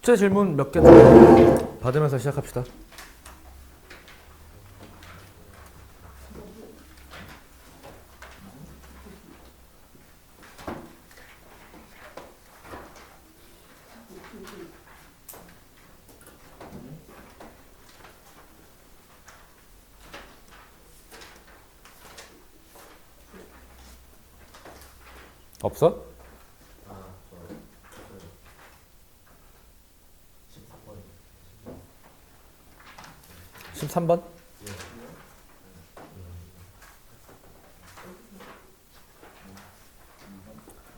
숙제 질문 몇 개 받으면서 시작합시다. 없어? 13번?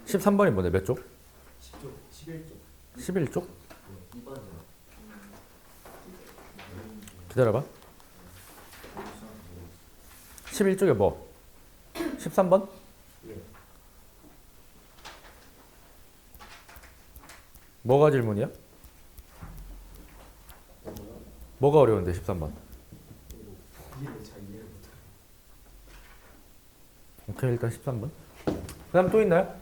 13번이 뭔데? 몇 쪽? 11쪽? 기다려봐. 11쪽에 뭐? 13번? 뭐가 질문이야? 뭐가 어려운데 13번? 오케이, 일단 13번. 그 다음 또 있나요?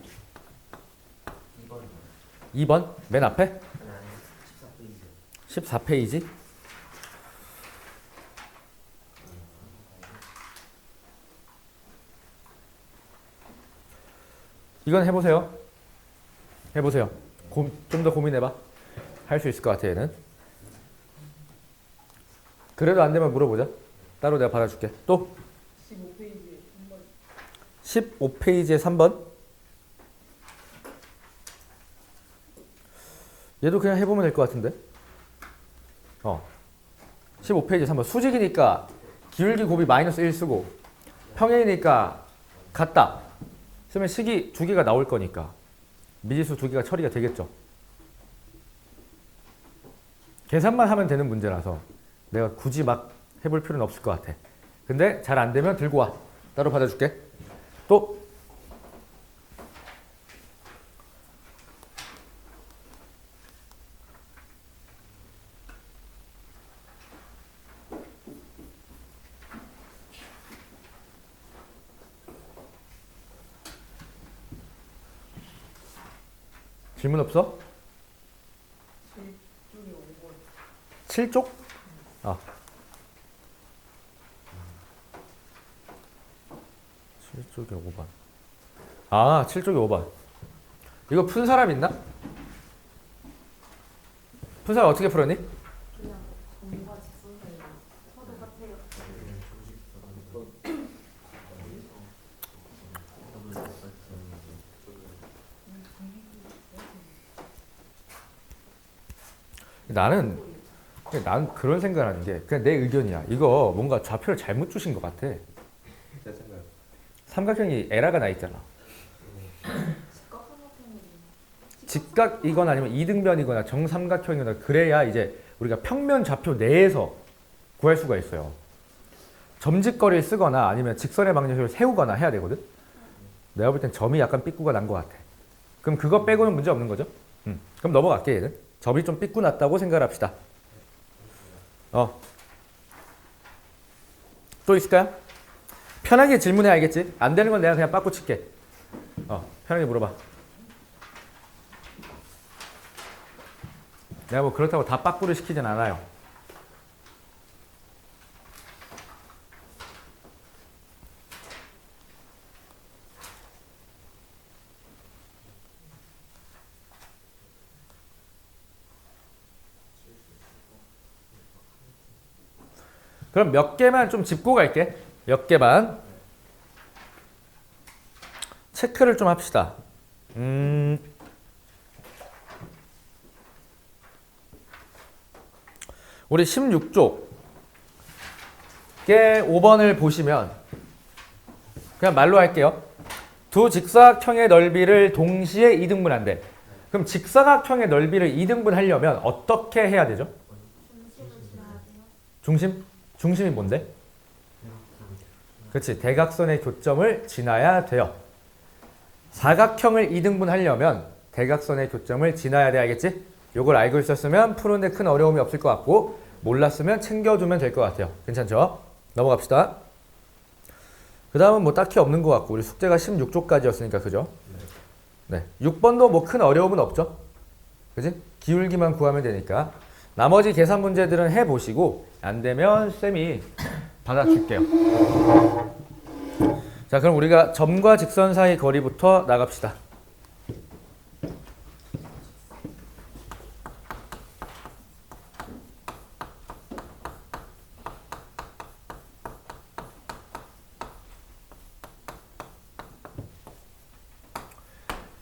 2번? 맨 앞에? 14페이지. 이건 해보세요. 해보세요. 좀 더 고민해봐. 할 수 있을 것 같아, 얘는. 그래도 안 되면 물어보자. 따로 내가 받아줄게. 또? 15페이지에 3번. 얘도 그냥 해보면 될 것 같은데. 15페이지 3번. 수직이니까 기울기 곱이 마이너스 1 쓰고 평행이니까 같다. 쓰면 식이 두 개가 나올 거니까 미지수 두 개가 처리가 되겠죠. 계산만 하면 되는 문제라서 내가 굳이 막 해볼 필요는 없을 것 같아. 근데 잘 안 되면 들고 와. 따로 받아줄게. 또? 질문 없어? 7쪽? 7쪽에 5번. 7쪽에 5번. 이거 푼 사람 있나? 푼 사람 어떻게 풀었니? 그냥 정과 직선상이랑 서로 같아요. 난 그런 생각을 하는 게 그냥 내 의견이야. 이거 뭔가 좌표를 잘못 주신 것 같아. 삼각형이 에라가 나 있잖아. 직각이거나 아니면 이등변이거나 정삼각형이거나 그래야 이제 우리가 평면 좌표 내에서 구할 수가 있어요. 점직거리를 쓰거나 아니면 직선의 방정식을 세우거나 해야 되거든. 내가 볼 땐 점이 약간 삐꾸가 난 것 같아. 그럼 그거 빼고는 문제 없는 거죠? 그럼 넘어갈게 얘는. 점이 좀 삐꾸 났다고 생각을 합시다. 또 있을까요? 편하게 질문해 알겠지? 안 되는 건 내가 그냥 빠꾸 칠게. 편하게 물어봐. 내가 뭐 그렇다고 다 빠꾸를 시키진 않아요. 그럼 몇 개만 좀 짚고 갈게. 몇 개만. 체크를 좀 합시다. 우리 16쪽에 5번을 보시면 그냥 말로 할게요. 두 직사각형의 넓이를 동시에 2등분한대. 그럼 직사각형의 넓이를 2등분 하려면 어떻게 해야 되죠? 중심? 중심이 뭔데? 그렇지. 대각선의 교점을 지나야 돼요. 사각형을 2등분 하려면 대각선의 교점을 지나야 돼. 알겠지? 요걸 알고 있었으면 푸는데 큰 어려움이 없을 것 같고 몰랐으면 챙겨주면 될 것 같아요. 괜찮죠? 넘어갑시다. 그 다음은 뭐 딱히 없는 것 같고 우리 숙제가 16쪽까지였으니까 그죠? 네. 6번도 뭐 큰 어려움은 없죠? 그지? 기울기만 구하면 되니까. 나머지 계산 문제들은 해보시고 안 되면 쌤이 받아줄게요. 자, 그럼 우리가 점과 직선 사이 거리부터 나갑시다.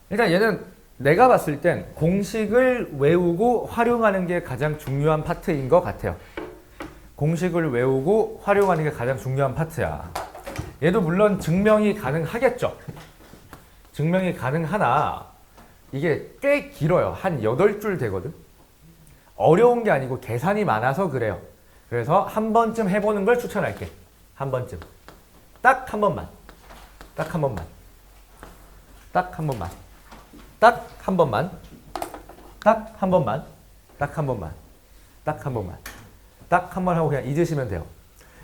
일단 얘는 내가 봤을 땐 공식을 외우고 활용하는 게 가장 중요한 파트인 것 같아요. 공식을 외우고 활용하는 게 가장 중요한 파트야. 얘도 물론 증명이 가능하겠죠. 증명이 가능하나 이게 꽤 길어요. 한 8줄 되거든. 어려운 게 아니고 계산이 많아서 그래요. 그래서 한 번쯤 해보는 걸 추천할게. 한 번쯤. 딱 한 번만. 딱 한 번만. 딱 한 번만. 딱 한 번만. 딱 한 번만. 딱 한 번만. 딱 한 번만. 딱 한 번 하고 그냥 잊으시면 돼요.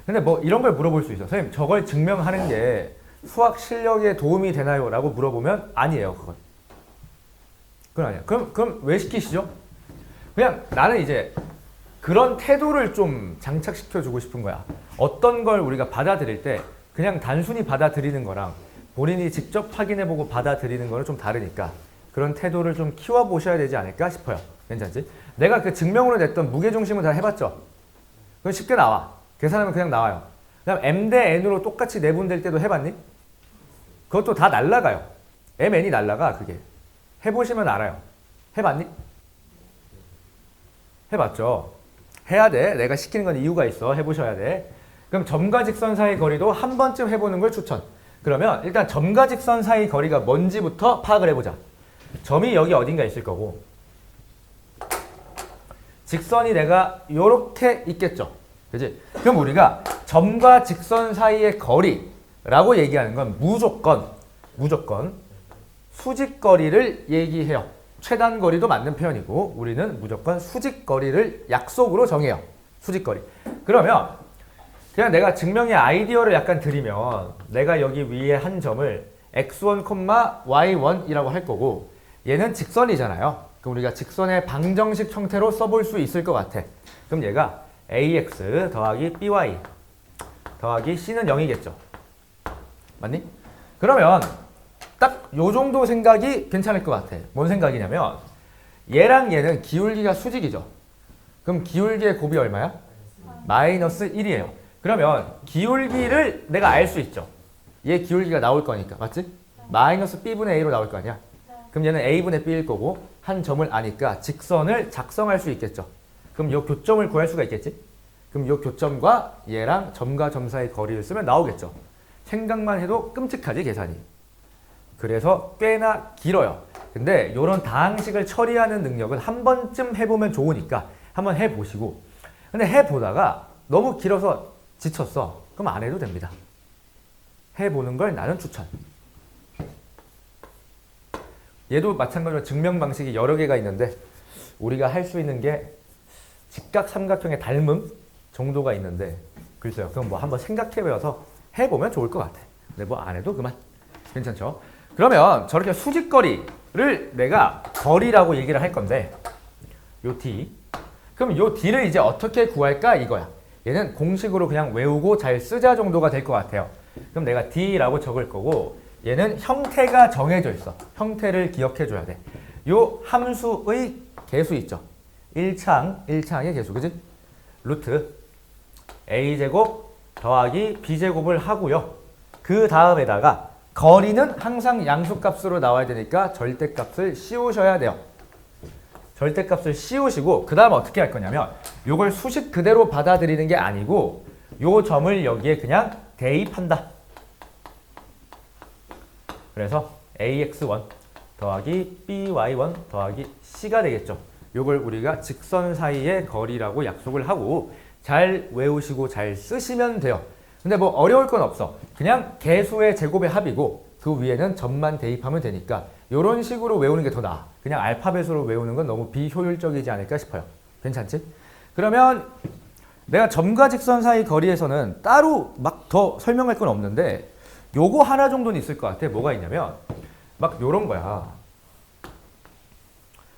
근데 뭐 이런 걸 물어볼 수 있어. 선생님, 저걸 증명하는 게 수학 실력에 도움이 되나요? 라고 물어보면 아니에요, 그건. 그건 아니야. 그럼 왜 시키시죠? 그냥 나는 이제 그런 태도를 좀 장착시켜 주고 싶은 거야. 어떤 걸 우리가 받아들일 때 그냥 단순히 받아들이는 거랑 본인이 직접 확인해보고 받아들이는 거는 좀 다르니까 그런 태도를 좀 키워보셔야 되지 않을까 싶어요. 괜찮지? 내가 그 증명으로 냈던 무게중심은 다 해봤죠? 그건 쉽게 나와. 계산하면 그냥 나와요. 그다음 m 대 n으로 똑같이 내분될 때도 해봤니? 그것도 다 날라가요. mn이 날라가, 그게. 해보시면 알아요. 해봤니? 해봤죠? 해야 돼. 내가 시키는 건 이유가 있어. 해보셔야 돼. 그럼 점과 직선 사이 거리도 한 번쯤 해보는 걸 추천. 그러면 일단 점과 직선 사이 거리가 뭔지부터 파악을 해보자. 점이 여기 어딘가 있을 거고 직선이 내가 요렇게 있겠죠. 그지? 그럼 우리가 점과 직선 사이의 거리라고 얘기하는 건 무조건 수직거리를 얘기해요. 최단거리도 맞는 표현이고 우리는 무조건 수직거리를 약속으로 정해요. 수직거리. 그러면 그냥 내가 증명의 아이디어를 약간 드리면 내가 여기 위에 한 점을 x1, y1이라고 할 거고 얘는 직선이잖아요. 그럼 우리가 직선의 방정식 형태로 써볼 수 있을 것 같아. 그럼 얘가 ax 더하기 by 더하기 c는 0이겠죠. 맞니? 그러면 딱 요 정도 생각이 괜찮을 것 같아. 뭔 생각이냐면 얘랑 얘는 기울기가 수직이죠. 그럼 기울기의 곱이 얼마야? 마이너스 1이에요. 그러면 기울기를 내가 알 수 있죠. 얘 기울기가 나올 거니까. 맞지? 마이너스 b분의 a로 나올 거 아니야. 그럼 얘는 a분의 b일 거고 한 점을 아니까 직선을 작성할 수 있겠죠. 그럼 요 교점을 구할 수가 있겠지? 그럼 요 교점과 얘랑 점과 점 사이 거리를 쓰면 나오겠죠. 생각만 해도 끔찍하지, 계산이. 그래서 꽤나 길어요. 근데 요런 다항식을 처리하는 능력은 한 번쯤 해보면 좋으니까 한번 해보시고 근데 해보다가 너무 길어서 지쳤어. 그럼 안 해도 됩니다. 해보는 걸 나는 추천. 얘도 마찬가지로 증명 방식이 여러 개가 있는데 우리가 할 수 있는 게 직각 삼각형의 닮음 정도가 있는데 글쎄요. 그럼 뭐 한번 생각해보셔서 해보면 좋을 것 같아. 근데 뭐 안 해도 그만. 괜찮죠? 그러면 저렇게 수직거리를 내가 거리라고 얘기를 할 건데 요 d. 그럼 요 d를 이제 어떻게 구할까 이거야. 얘는 공식으로 그냥 외우고 잘 쓰자 정도가 될 것 같아요. 그럼 내가 d라고 적을 거고 얘는 형태가 정해져 있어. 형태를 기억해 줘야 돼. 요 함수의 개수 있죠. 1창의 개수. 그지? 루트 a제곱 더하기 b제곱을 하고요. 그 다음에다가 거리는 항상 양수값으로 나와야 되니까 절대값을 씌우셔야 돼요. 절대값을 씌우시고 그 다음 어떻게 할 거냐면 요걸 수식 그대로 받아들이는 게 아니고 요 점을 여기에 그냥 대입한다. 그래서 ax1 더하기 by1 더하기 c가 되겠죠. 요걸 우리가 직선 사이의 거리라고 약속을 하고 잘 외우시고 잘 쓰시면 돼요. 근데 뭐 어려울 건 없어. 그냥 개수의 제곱의 합이고 그 위에는 점만 대입하면 되니까 이런 식으로 외우는 게 더 나아. 그냥 알파벳으로 외우는 건 너무 비효율적이지 않을까 싶어요. 괜찮지? 그러면 내가 점과 직선 사이 거리에서는 따로 막 더 설명할 건 없는데 요거 하나 정도는 있을 것 같아. 뭐가 있냐면 막 요런 거야.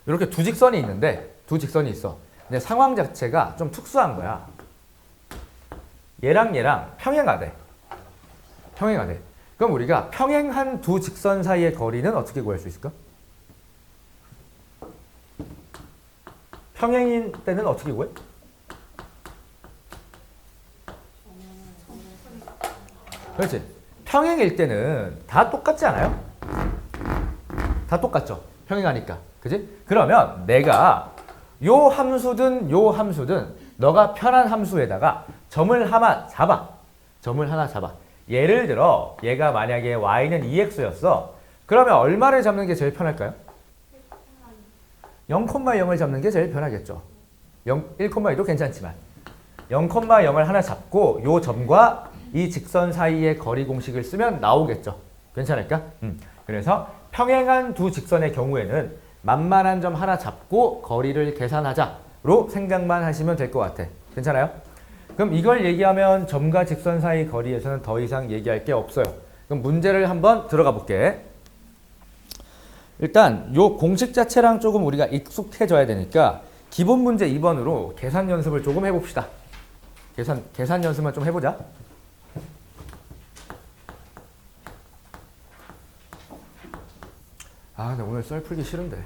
이렇게 두 직선이 있는데 두 직선이 있어. 근데 상황 자체가 좀 특수한 거야. 얘랑 얘랑 평행하대. 평행하대. 그럼 우리가 평행한 두 직선 사이의 거리는 어떻게 구할 수 있을까? 평행인 때는 어떻게 구해? 그렇지. 평행일 때는 다 똑같지 않아요? 다 똑같죠. 평행하니까. 그지? 그러면 내가 요 함수든 요 함수든 너가 편한 함수에다가 점을 하나 잡아. 점을 하나 잡아. 예를 들어 얘가 만약에 y는 2x였어. 그러면 얼마를 잡는 게 제일 편할까요? 0,0을 잡는 게 제일 편하겠죠. 1,2도 괜찮지만 0,0을 하나 잡고 요 점과 이 직선 사이의 거리 공식을 쓰면 나오겠죠. 괜찮을까? 그래서 평행한 두 직선의 경우에는 만만한 점 하나 잡고 거리를 계산하자로 생각만 하시면 될 것 같아. 괜찮아요? 그럼 이걸 얘기하면 점과 직선 사이 거리에서는 더 이상 얘기할 게 없어요. 그럼 문제를 한번 들어가 볼게. 일단 요 공식 자체랑 조금 우리가 익숙해져야 되니까 기본 문제 2번으로 계산 연습을 조금 해봅시다. 계산 연습만 좀 해보자. 아, 나 오늘 썰 풀기 싫은데.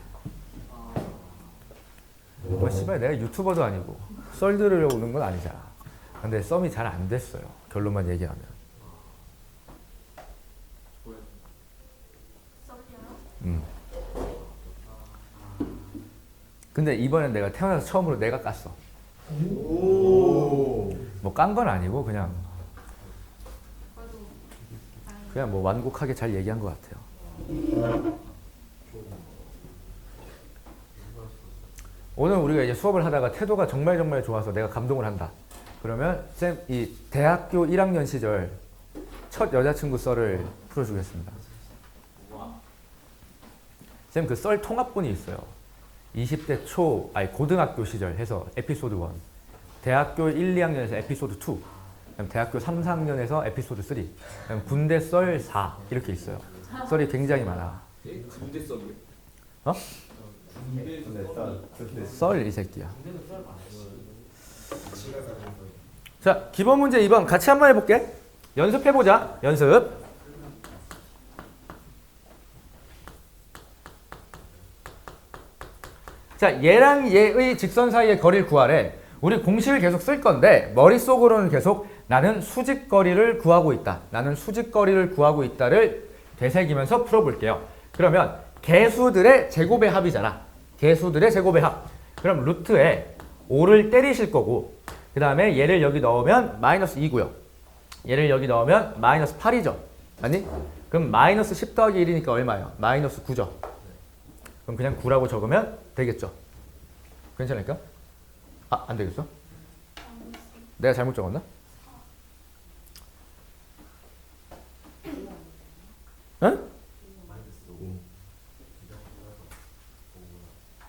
뭐 씨발 내가 유튜버도 아니고 썰 들으려고 오는 건 아니잖아. 근데 썸이 잘 안 됐어요. 결론만 얘기하면. 근데 이번엔 내가 태어나서 처음으로 내가 깠어. 뭐 깐 건 아니고 그냥 뭐 완곡하게 잘 얘기한 것 같아요. 오늘 우리가 이제 수업을 하다가 태도가 정말 좋아서 내가 감동을 한다. 그러면 쌤 이 대학교 1학년 시절 첫 여자친구 썰을 풀어주겠습니다. 쌤 그 썰 통합본이 있어요. 20대 고등학교 시절 해서 에피소드 1, 대학교 1, 2학년에서 에피소드 2, 그다음 대학교 3, 4학년에서 에피소드 3, 그다음 군대 썰 4 이렇게 있어요. 썰이 굉장히 많아. 군대 썰이요? 어? 썰 이 새끼야. 자, 기본 문제 2번 같이 한번 해볼게. 연습해보자. 연습. 자, 얘랑 얘의 직선 사이의 거리를 구하래. 우리 공식을 계속 쓸 건데 머릿속으로는 계속 나는 수직거리를 구하고 있다. 나는 수직거리를 구하고 있다를 되새기면서 풀어볼게요. 그러면 개수들의 제곱의 합이잖아. 개수들의 제곱의 합. 그럼 루트에 5를 때리실 거고 그 다음에 얘를 여기 넣으면 마이너스 2고요. 얘를 여기 넣으면 마이너스 8이죠. 아니? 그럼 마이너스 10 더하기 1이니까 얼마예요? 마이너스 9죠. 그럼 그냥 9라고 적으면 되겠죠. 괜찮을까? 아, 안 되겠어? 내가 잘못 적었나? 응?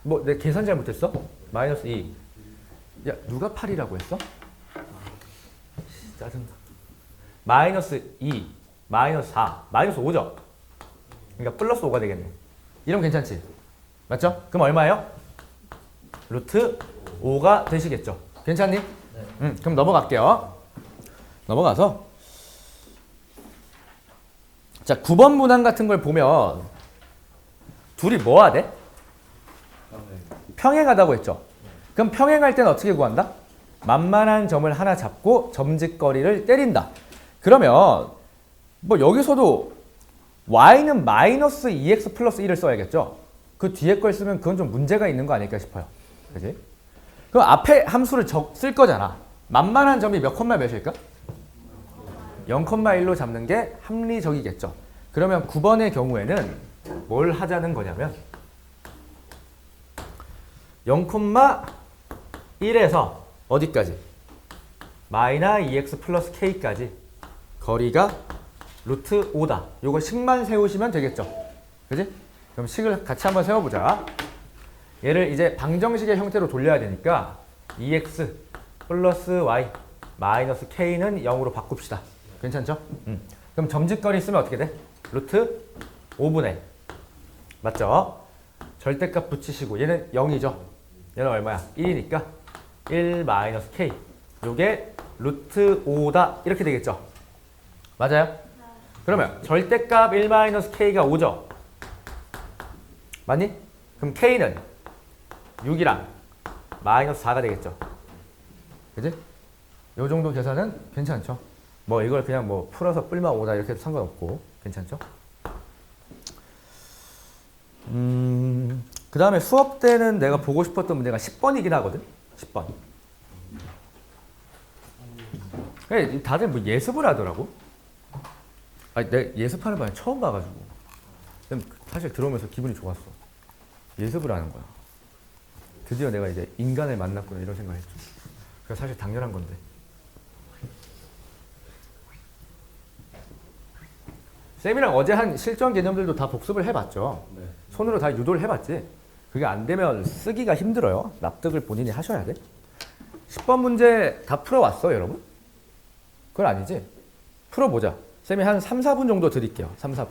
뭐, 내 계산 잘못했어? 마이너스 2. 야, 누가 8이라고 했어? 짜증나. 마이너스 2, 마이너스 4, 마이너스 5죠? 그러니까 플러스 5가 되겠네. 이러면 괜찮지? 맞죠? 그럼 얼마예요? 루트 5가 되시겠죠? 괜찮니? 네. 그럼 넘어갈게요. 넘어가서 자, 9번 문항 같은 걸 보면 둘이 뭐 하대? 평행하다고 했죠? 그럼 평행할 때는 어떻게 구한다? 만만한 점을 하나 잡고 점직거리를 때린다. 그러면 뭐 여기서도 y는 마이너스 2x 플러스 1을 써야겠죠? 그 뒤에 걸 쓰면 그건 좀 문제가 있는 거 아닐까 싶어요. 그지? 그럼 앞에 함수를 쓸 거잖아. 만만한 점이 몇 콤마 몇일까? 0,1로 잡는 게 합리적이겠죠. 그러면 9번의 경우에는 뭘 하자는 거냐면 0,1에서 어디까지? 마이너 2x 플러스 k까지 거리가 루트 5다. 요거 식만 세우시면 되겠죠. 그지? 그럼 식을 같이 한번 세워보자. 얘를 이제 방정식의 형태로 돌려야 되니까 2x 플러스 y 마이너스 k는 0으로 바꿉시다. 괜찮죠? 그럼 점직거리 쓰면 어떻게 돼? 루트 5분의 맞죠? 절대값 붙이시고 얘는 0이죠. 얘는 얼마야? 1이니까 1 마이너스 k. 요게 루트 5다. 이렇게 되겠죠. 맞아요? 그러면 절대값 1 마이너스 k가 5죠. 맞니? 그럼 k는 6이랑 마이너스 4가 되겠죠. 그지? 요 정도 계산은 괜찮죠. 뭐 이걸 그냥 뭐 풀어서 뿔만 5다 이렇게 해도 상관없고 괜찮죠. 그 다음에 수업 때는 내가 보고 싶었던 문제가 10번이긴 하거든. 10번. 다들 뭐 예습을 하더라고. 아니, 내가 예습하는 반에 처음 봐가지고. 사실 들어오면서 기분이 좋았어. 예습을 하는 거야. 드디어 내가 이제 인간을 만났구나 이런 생각했죠. 그게 사실 당연한 건데. 쌤이랑 어제 한 실전 개념들도 다 복습을 해봤죠. 네. 손으로 다 유도를 해봤지. 그게 안 되면 쓰기가 힘들어요. 납득을 본인이 하셔야 돼. 10번 문제 다 풀어왔어, 여러분? 그건 아니지? 풀어보자. 쌤이 한 3, 4분 정도 드릴게요. 3, 4분.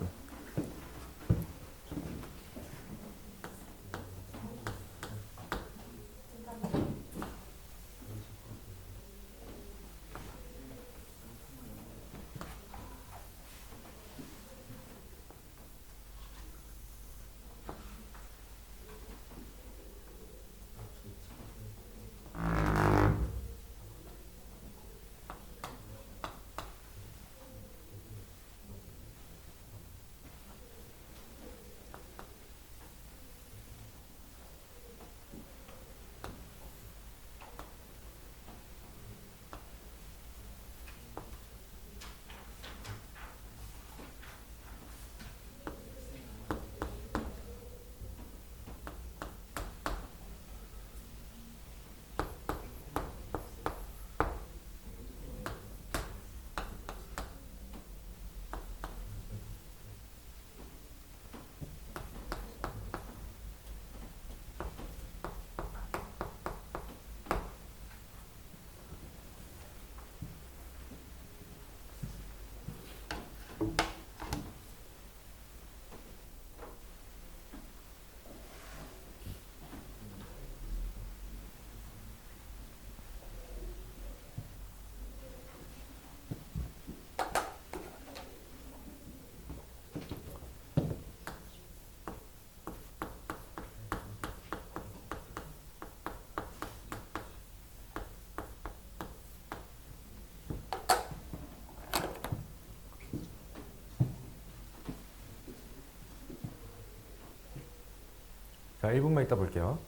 자, 1분만 있다 볼게요.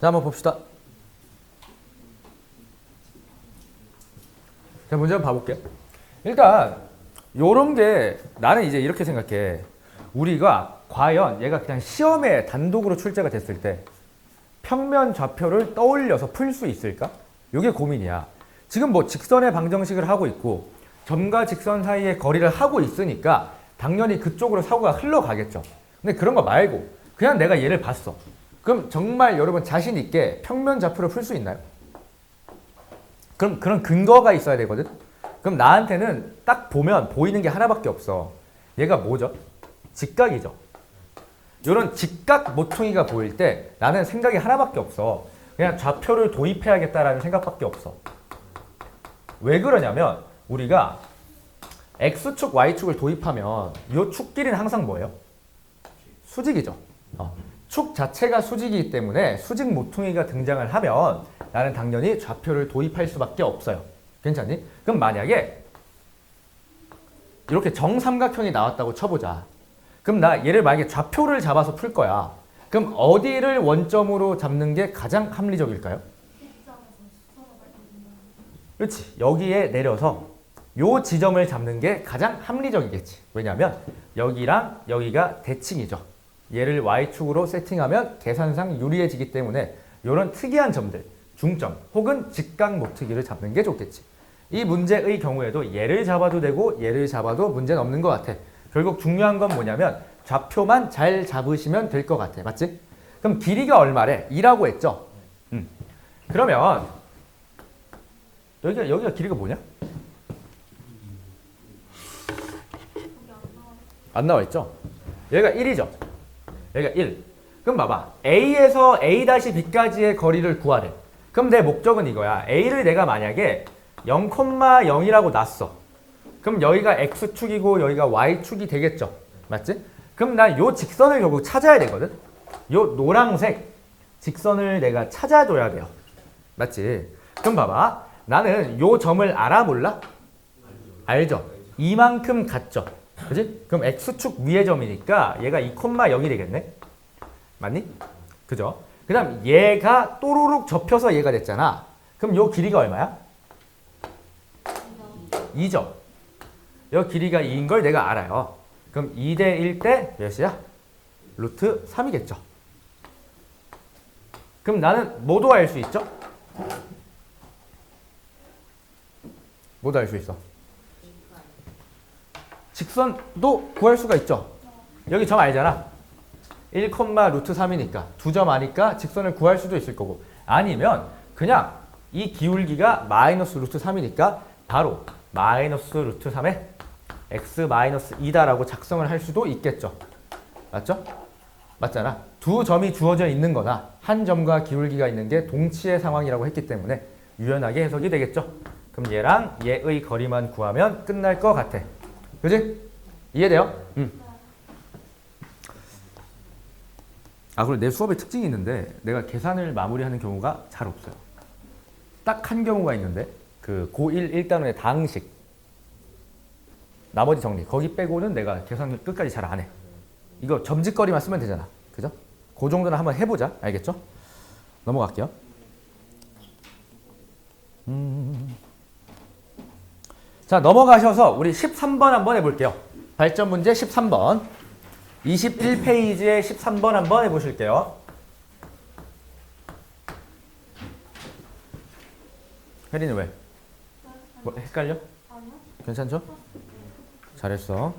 자, 한번 봅시다. 자, 문제 한번 봐볼게요. 일단 요런 게 나는 이제 이렇게 생각해. 우리가 과연 얘가 그냥 시험에 단독으로 출제가 됐을 때 평면 좌표를 떠올려서 풀 수 있을까? 이게 고민이야. 지금 뭐 직선의 방정식을 하고 있고 점과 직선 사이의 거리를 하고 있으니까 당연히 그쪽으로 사고가 흘러가겠죠. 근데 그런 거 말고 그냥 내가 얘를 봤어. 그럼 정말 여러분 자신 있게 평면 좌표를 풀 수 있나요? 그럼 그런 근거가 있어야 되거든. 그럼 나한테는 딱 보면 보이는 게 하나밖에 없어. 얘가 뭐죠? 직각이죠. 이런 직각 모퉁이가 보일 때 나는 생각이 하나밖에 없어. 그냥 좌표를 도입해야겠다라는 생각밖에 없어. 왜 그러냐면 우리가 X축, Y축을 도입하면 이 축끼리는 항상 뭐예요? 수직이죠. 축 자체가 수직이기 때문에 수직 모퉁이가 등장을 하면 나는 당연히 좌표를 도입할 수밖에 없어요. 괜찮니? 그럼 만약에 이렇게 정삼각형이 나왔다고 쳐보자. 그럼 나 얘를 만약에 좌표를 잡아서 풀 거야. 그럼 어디를 원점으로 잡는 게 가장 합리적일까요? 그렇지. 여기에 내려서 요 지점을 잡는 게 가장 합리적이겠지. 왜냐하면 여기랑 여기가 대칭이죠. 얘를 Y축으로 세팅하면 계산상 유리해지기 때문에 이런 특이한 점들, 중점 혹은 직각 모퉁이를 잡는 게 좋겠지. 이 문제의 경우에도 얘를 잡아도 되고 얘를 잡아도 문제는 없는 것 같아. 결국 중요한 건 뭐냐면 좌표만 잘 잡으시면 될 것 같아. 맞지? 그럼 길이가 얼마래? 2라고 했죠? 그러면 여기가 길이가 뭐냐? 안 나와 있죠? 여기가 1이죠? 여기가 1. 그럼 봐봐. A에서 A-B까지의 거리를 구하래. 그럼 내 목적은 이거야. A를 내가 만약에 0,0이라고 놨어. 그럼 여기가 X축이고 여기가 Y축이 되겠죠? 맞지? 그럼 난 요 직선을 결국 찾아야 되거든? 요 노란색 직선을 내가 찾아줘야 돼요. 맞지? 그럼 봐봐. 나는 요 점을 알아 몰라? 알죠? 이만큼 같죠? 그지? 그럼 X축 위의 점이니까 얘가 2,0이 되겠네? 맞니? 그죠? 그 다음 얘가 또로룩 접혀서 얘가 됐잖아. 그럼 요 길이가 얼마야? 2죠? 요 길이가 2인 걸 내가 알아요. 그럼 2대 1 대 몇이야? 루트 3이겠죠? 그럼 나는 뭐도 알 수 있죠? 뭐도 알 수 있어? 직선도 구할 수가 있죠? 여기 점 알잖아? 1, 루트 3이니까 두 점 아니까 직선을 구할 수도 있을 거고 아니면 그냥 이 기울기가 마이너스 루트 3이니까 바로 마이너스 루트 3에 x 마이너스 2다라고 작성을 할 수도 있겠죠. 맞죠? 맞잖아. 두 점이 주어져 있는 거나 한 점과 기울기가 있는 게 동치의 상황이라고 했기 때문에 유연하게 해석이 되겠죠. 그럼 얘랑 얘의 거리만 구하면 끝날 것 같아. 그지? 이해돼요? 그리고 내 수업에 특징이 있는데 내가 계산을 마무리하는 경우가 잘 없어요. 딱 한 경우가 있는데 그 고1 1단원의 다항식 나머지 정리 거기 빼고는 내가 계산을 끝까지 잘 안 해. 이거 점짓거리만 쓰면 되잖아. 그죠? 그 정도는 한번 해보자. 알겠죠? 넘어갈게요. 자, 넘어가셔서 우리 13번 한번 해볼게요. 발전 문제 13번. 21페이지에 13번 한번 해보실게요. 혜린이 왜? 뭐 헷갈려? 아니요? 괜찮죠? 잘했어.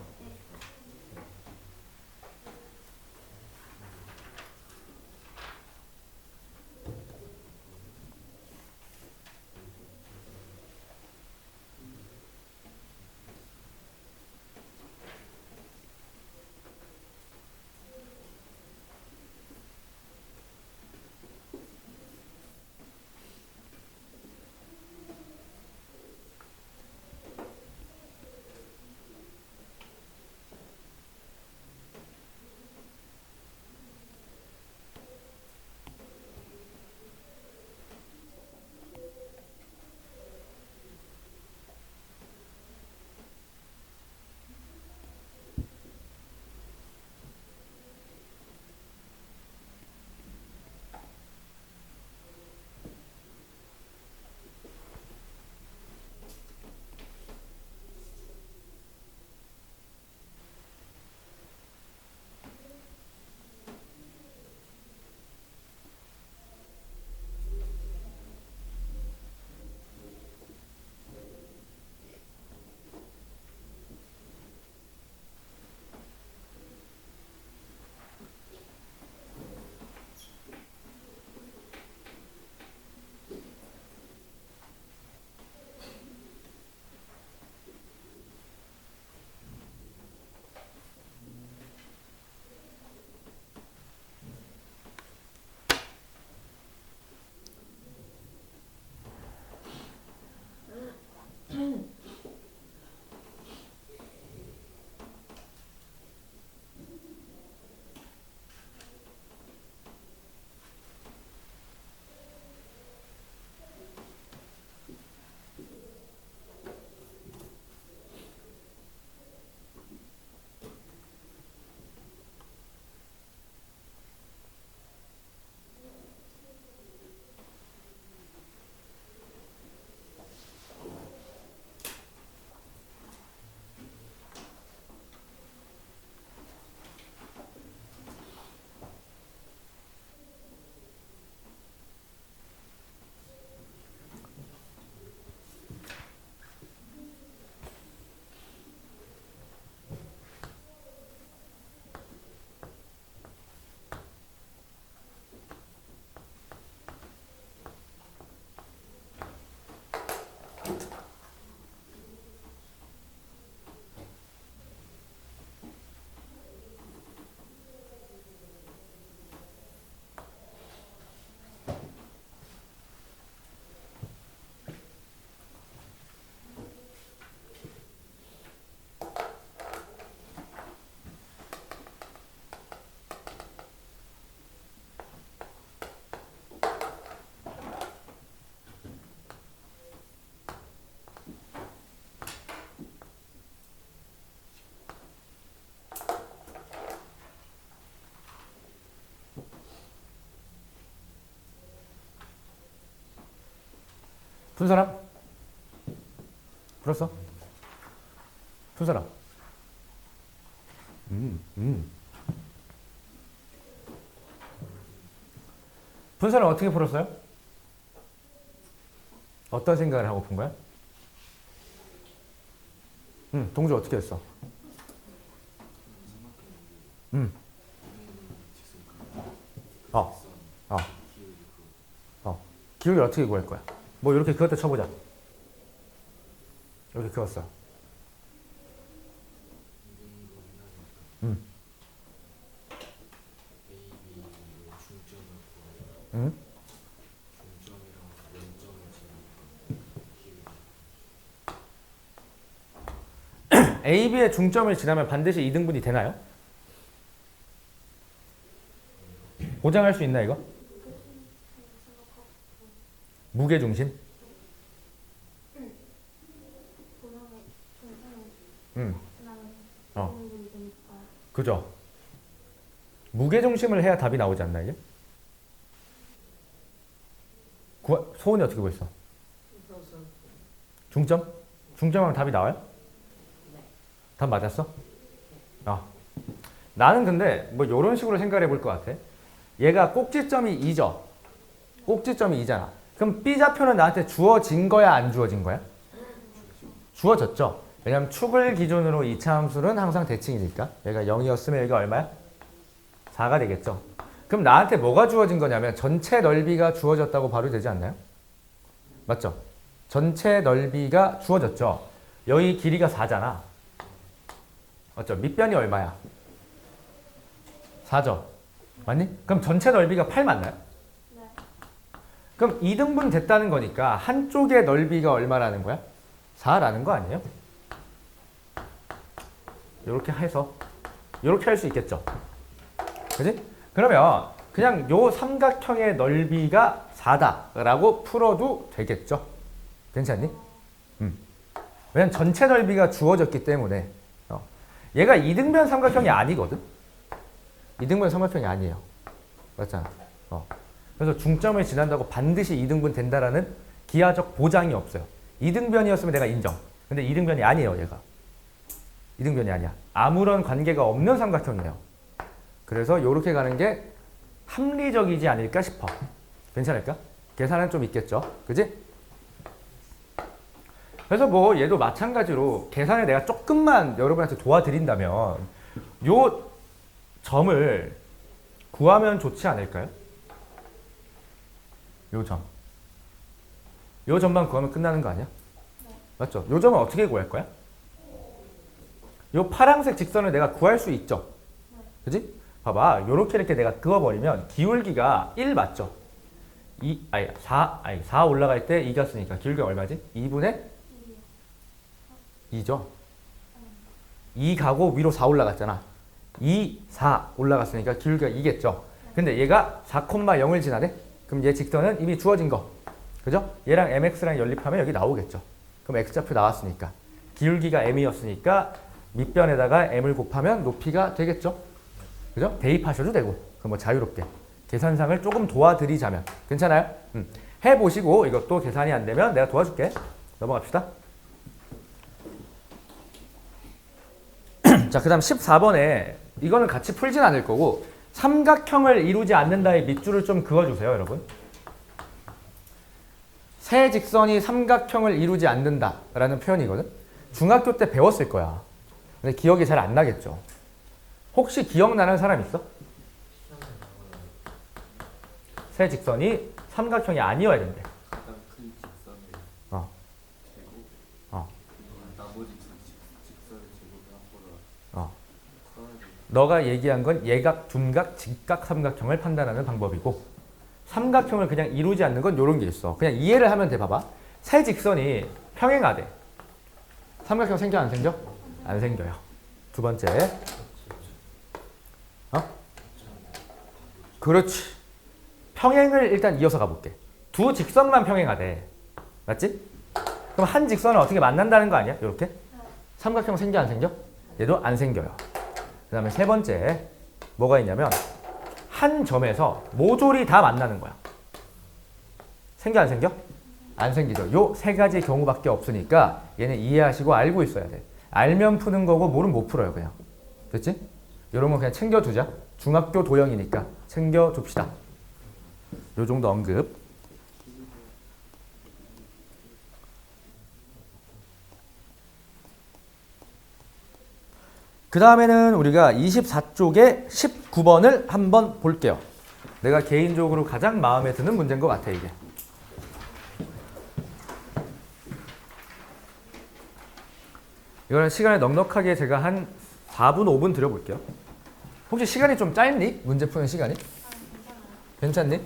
푼 사람? 풀었어? 푼 사람? 푼 사람 어떻게 풀었어요? 어떤 생각을 하고 푼 거야? 동주 어떻게 했어? 어, 어, 기울기를 어떻게 구할 거야? 뭐 이렇게 그것도 쳐보자. 이렇게 그었어. A, B의 중점을 지나면 반드시 2등분이 되나요? 보장할 수 있나 이거? 무게중심? 그죠? 무게중심을 해야 답이 나오지 않나 이게? 소은이 어떻게 보였어? 중점? 중점하면 답이 나와요? 답 맞았어? 나는 근데 뭐 이런 식으로 생각해 볼 것 같아. 얘가 꼭지점이 2죠? 꼭지점이 2잖아. 그럼 B좌표는 나한테 주어진 거야 안 주어진 거야? 주어졌죠? 왜냐면 축을 기준으로 이차함수는 항상 대칭이니까. 얘가 0이었으면 여기가 얼마야? 4가 되겠죠? 그럼 나한테 뭐가 주어진 거냐면 전체 넓이가 주어졌다고 봐도 되지 않나요? 맞죠? 전체 넓이가 주어졌죠? 여기 길이가 4잖아. 맞죠? 밑변이 얼마야? 4죠? 맞니? 그럼 전체 넓이가 8 맞나요? 네. 그럼 2등분 됐다는 거니까 한쪽의 넓이가 얼마라는 거야? 4라는 거 아니에요? 이렇게 해서 이렇게 할 수 있겠죠? 그지? 그러면 그냥 요 삼각형의 넓이가 4다라고 풀어도 되겠죠? 괜찮니? 왜냐면 전체 넓이가 주어졌기 때문에 얘가 2등변 삼각형이 아니거든? 2등분 삼각형이 아니에요. 맞잖아. 그래서 중점을 지난다고 반드시 2등분 된다라는 기하적 보장이 없어요. 2등변이었으면 내가 인정. 근데 2등변이 아니에요, 얘가. 2등변이 아니야. 아무런 관계가 없는 삼각형이에요. 그래서 이렇게 가는 게 합리적이지 않을까 싶어. 괜찮을까? 계산은 좀 있겠죠. 그지? 그래서 뭐 얘도 마찬가지로 계산을 내가 조금만 여러분한테 도와드린다면 요 점을 구하면 좋지 않을까요? 요 점. 요 점만 구하면 끝나는 거 아니야? 맞죠? 요 점은 어떻게 구할 거야? 요 파란색 직선을 내가 구할 수 있죠? 그지? 봐봐. 요렇게 이렇게 내가 그어버리면 기울기가 1 맞죠? 4 올라갈 때 2가 쓰니까 기울기가 얼마지? 2분의 2죠? 2 가고 위로 4 올라갔잖아. 2, 4 올라갔으니까 기울기가 2겠죠? 근데 얘가 4,0을 지나네? 그럼 얘 직선은 이미 주어진 거. 그죠? 얘랑 mx랑 연립하면 여기 나오겠죠? 그럼 x좌표 나왔으니까. 기울기가 m이었으니까 밑변에다가 m을 곱하면 높이가 되겠죠? 그죠? 대입하셔도 되고. 그럼 뭐 자유롭게. 계산상을 조금 도와드리자면. 괜찮아요? 해보시고 이것도 계산이 안 되면 내가 도와줄게. 넘어갑시다. 자, 그 다음 14번에 이거는 같이 풀진 않을 거고 삼각형을 이루지 않는다의 밑줄을 좀 그어주세요, 여러분. 세 직선이 삼각형을 이루지 않는다라는 표현이거든. 중학교 때 배웠을 거야. 근데 기억이 잘 안 나겠죠. 혹시 기억나는 사람 있어? 세 직선이 삼각형이 아니어야 된대. 가장 큰 직선을 어. 제곱, 나머지 직선의 제곱을 합보다 너가 얘기한 건 예각, 둔각, 직각 삼각형을 판단하는 방법이고 삼각형을 그냥 이루지 않는 건 이런 게 있어. 그냥 이해를 하면 돼. 봐봐. 세 직선이 평행하대. 삼각형 생겨 안 생겨? 안 생겨요. 두 번째. 그렇지. 평행을 일단 이어서 가볼게. 두 직선만 평행하대. 맞지? 그럼 한 직선은 어떻게 만난다는 거 아니야? 이렇게? 삼각형 생겨 안 생겨? 얘도 안 생겨요. 그 다음에 세 번째 뭐가 있냐면 한 점에서 모조리 다 만나는 거야. 생겨 안 생겨? 안 생기죠. 요 세 가지 경우밖에 없으니까 얘는 이해하시고 알고 있어야 돼. 알면 푸는 거고 모르면 못 풀어요 그냥. 됐지? 이런 거 그냥 챙겨두자. 중학교 도형이니까 챙겨둡시다. 요 정도 언급. 그 다음에는 우리가 24쪽에 19번을 한번 볼게요. 내가 개인적으로 가장 마음에 드는 문제인 것 같아 이게. 이거는 시간을 넉넉하게 제가 한 4분, 5분 드려볼게요. 혹시 시간이 좀 짧니? 문제 푸는 시간이? 괜찮니?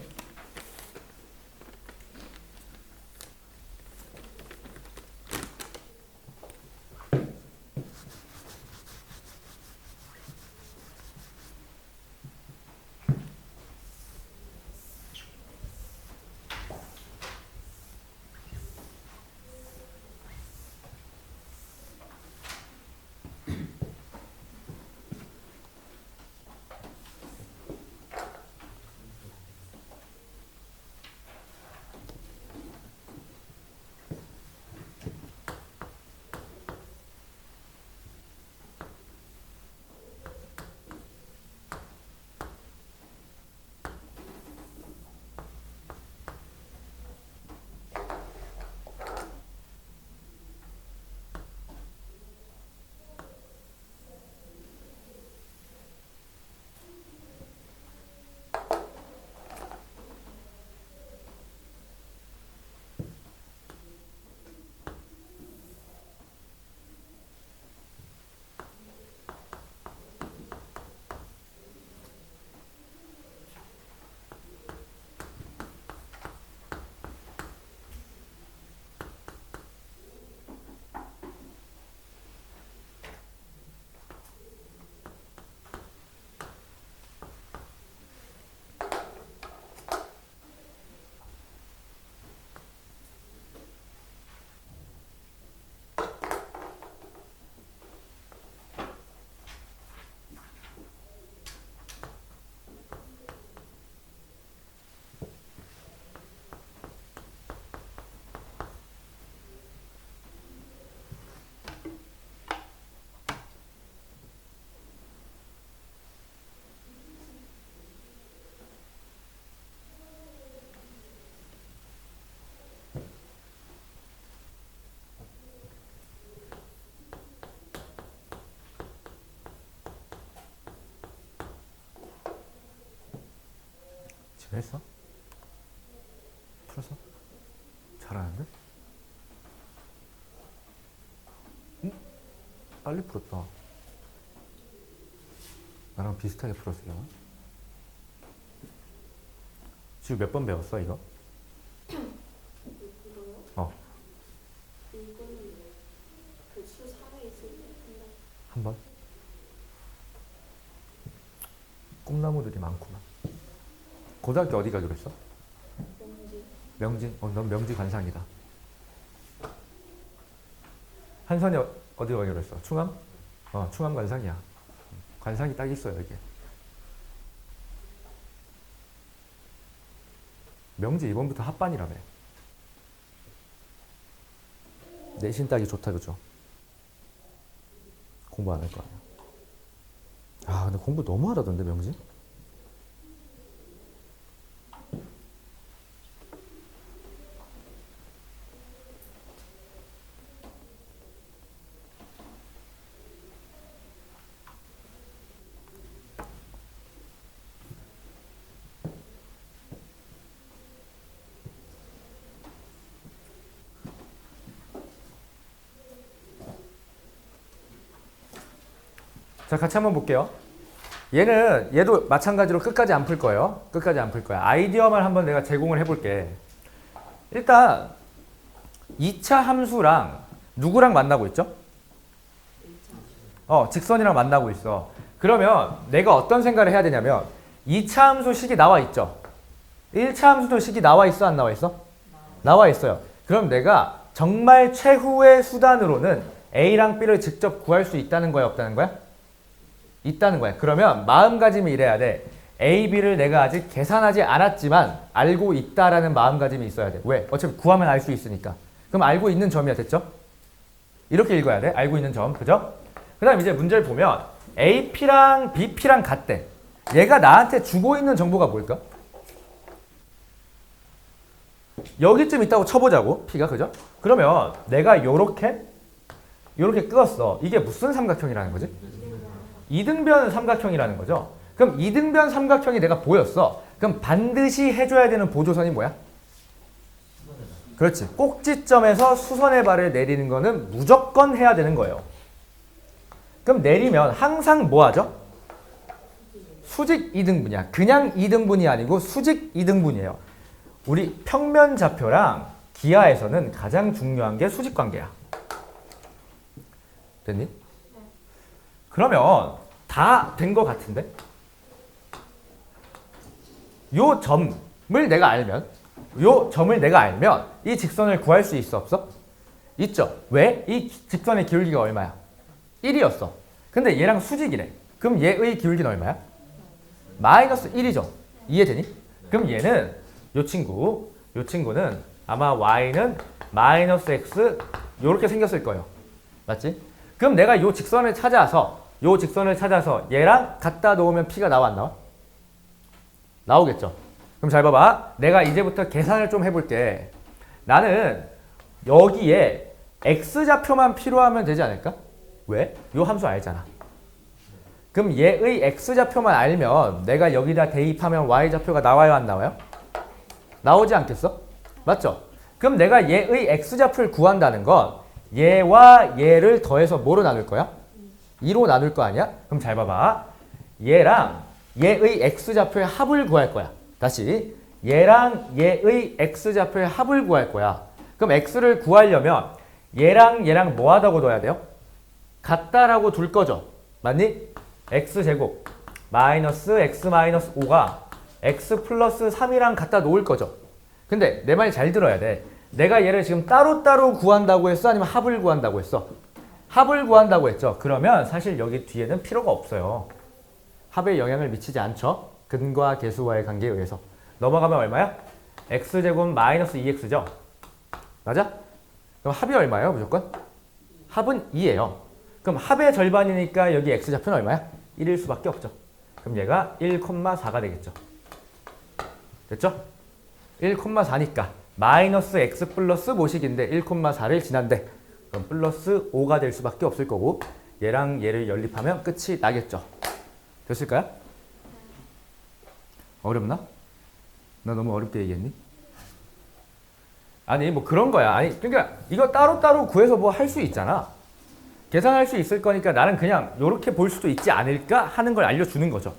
지금 했어? 풀었어? 잘하는데? 응? 빨리 풀었다. 나랑 비슷하게 풀었어요. 지금 몇 번 배웠어 이거? 이거요? 어, 이거는 배출 3회 있을 때 한다. 한 번? 꿈나무들이 많구나. 고등학교 어디 가기로 했어? 뭔지 명진? 넌 명지 관상이다. 한선이 어디 가기로 했어? 충암? 충암 관상이야. 관상이 딱 있어요 이게. 명지 이번부터 합반이라며. 내신 따기 좋다 그죠? 공부 안 할 거 아니야. 아 근데 공부 너무 하라던데 명지? 자, 같이 한번 볼게요. 얘도 마찬가지로 끝까지 안 풀 거예요. 끝까지 안 풀 거야. 아이디어만 한번 내가 제공을 해볼게. 일단 2차 함수랑 누구랑 만나고 있죠? 직선이랑 만나고 있어. 그러면 내가 어떤 생각을 해야 되냐면 2차 함수 식이 나와 있죠? 1차 함수도 식이 나와 있어? 안 나와 있어? 나와 있어요. 그럼 내가 정말 최후의 수단으로는 A랑 B를 직접 구할 수 있다는 거야? 없다는 거야? 있다는 거야. 그러면 마음가짐이 이래야 돼. A, B를 내가 아직 계산하지 않았지만 알고 있다라는 마음가짐이 있어야 돼. 왜? 어차피 구하면 알 수 있으니까. 그럼 알고 있는 점이야. 됐죠? 이렇게 읽어야 돼. 알고 있는 점. 그죠? 그 다음 이제 문제를 보면 AP랑 BP랑 같대. 얘가 나한테 주고 있는 정보가 뭘까? 여기쯤 있다고 쳐보자고. P가. 그죠? 그러면 내가 요렇게 끄었어. 이게 무슨 삼각형이라는 거지? 이등변 삼각형이라는 거죠. 그럼 이등변 삼각형이 내가 보였어. 그럼 반드시 해줘야 되는 보조선이 뭐야? 그렇지. 꼭지점에서 수선의 발을 내리는 거는 무조건 해야 되는 거예요. 그럼 내리면 항상 뭐 하죠? 수직 이등분이야. 그냥 이등분이 아니고 수직 이등분이에요. 우리 평면 좌표랑 기하에서는 가장 중요한 게 수직 관계야. 됐니? 그러면 다 된 거 같은데? 요 점을 내가 알면 이 직선을 구할 수 있어 없어? 있죠. 왜? 이 직선의 기울기가 얼마야? 1이었어. 근데 얘랑 수직이래. 그럼 얘의 기울기는 얼마야? 마이너스 1이죠. 이해되니? 그럼 얘는 요 친구는 아마 y는 마이너스 x 요렇게 생겼을 거예요. 맞지? 그럼 내가 요 직선을 찾아서 얘랑 갖다 놓으면 p가 나와 안 나와? 나오겠죠. 그럼 잘 봐봐. 내가 이제부터 계산을 좀 해볼게. 나는 여기에 x좌표만 필요하면 되지 않을까? 왜? 요 함수 알잖아. 그럼 얘의 x좌표만 알면 내가 여기다 대입하면 y좌표가 나와요 안 나와요? 나오지 않겠어? 맞죠? 그럼 내가 얘의 x좌표를 구한다는 건 얘와 얘를 더해서 뭐로 나눌 거야? 2로 나눌 거 아니야? 그럼 잘 봐봐. 얘랑 얘의 x좌표의 합을 구할 거야. 다시 얘랑 얘의 x좌표의 합을 구할 거야. 그럼 x를 구하려면 얘랑 뭐 하다고 둬야 돼요? 같다라고 둘 거죠. 맞니? x제곱 마이너스 x 마이너스 5가 x 플러스 3이랑 갖다 놓을 거죠. 근데 내 말 잘 들어야 돼. 내가 얘를 지금 따로따로 구한다고 했어? 아니면 합을 구한다고 했어? 합을 구한다고 했죠. 그러면 사실 여기 뒤에는 필요가 없어요. 합에 영향을 미치지 않죠. 근과 계수와의 관계에 의해서. 넘어가면 얼마야? x제곱 마이너스 2x죠. 맞아? 그럼 합이 얼마예요? 무조건? 합은 2예요. 그럼 합의 절반이니까 여기 x좌표는 얼마야? 1일 수밖에 없죠. 그럼 얘가 1,4가 되겠죠. 됐죠? 1,4니까 마이너스 x 플러스 모식인데 1,4를 지난대. 그럼 플러스 5가 될 수밖에 없을 거고 얘랑 얘를 연립하면 끝이 나겠죠. 됐을까요? 어렵나? 나 너무 어렵게 얘기했니? 아니 뭐 그런 거야. 아니 그러니까 이거 따로따로 구해서 뭐 할 수 있잖아. 계산할 수 있을 거니까 나는 그냥 이렇게 볼 수도 있지 않을까 하는 걸 알려주는 거죠.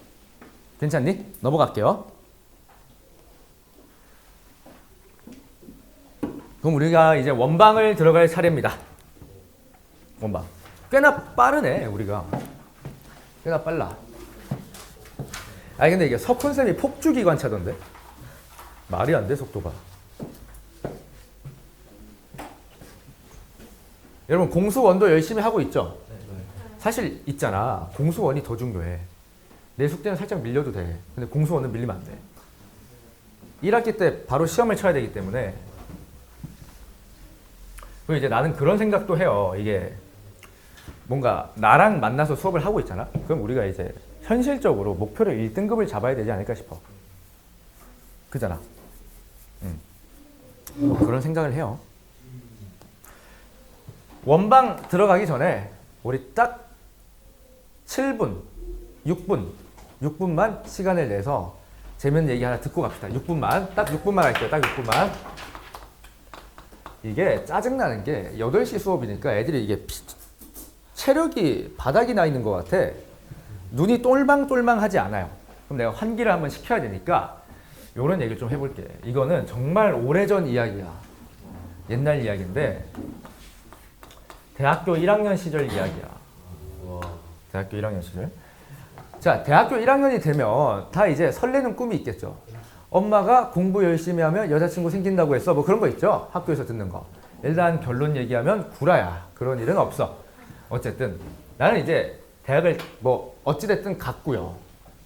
괜찮니? 넘어갈게요. 그럼 우리가 이제 원방을 들어갈 차례입니다. 원방. 꽤나 빠르네 우리가. 꽤나 빨라. 아니 근데 이게 석훈쌤이 폭주기관차던데? 말이 안 돼 속도가. 여러분 공수원도 열심히 하고 있죠? 사실 있잖아. 공수원이 더 중요해. 내 숙제는 살짝 밀려도 돼. 근데 공수원은 밀리면 안 돼. 1학기 때 바로 시험을 쳐야 되기 때문에. 그리고 이제 나는 그런 생각도 해요. 이게 뭔가 나랑 만나서 수업을 하고 있잖아. 그럼 우리가 이제 현실적으로 목표를 1등급을 잡아야 되지 않을까 싶어. 그잖아. 뭐 그런 생각을 해요. 원방 들어가기 전에 우리 딱 7분, 6분만 시간을 내서 재밌는 얘기 하나 듣고 갑시다. 6분만. 딱 6분만 할게요. 딱 6분만. 이게 짜증나는 게 8시 수업이니까 애들이 이게 체력이 바닥이 나 있는 것 같아. 눈이 똘망똘망하지 않아요. 그럼 내가 환기를 한번 시켜야 되니까 이런 얘기를 좀 해볼게. 이거는 정말 오래전 이야기야. 옛날 이야기인데 대학교 1학년 시절 이야기야. 대학교 1학년 시절. 자, 대학교 1학년이 되면 다 이제 설레는 꿈이 있겠죠. 엄마가 공부 열심히 하면 여자친구 생긴다고 했어. 뭐 그런 거 있죠. 학교에서 듣는 거. 일단 결론 얘기하면 구라야. 그런 일은 없어. 어쨌든 나는 이제 대학을 뭐 어찌됐든 갔고요.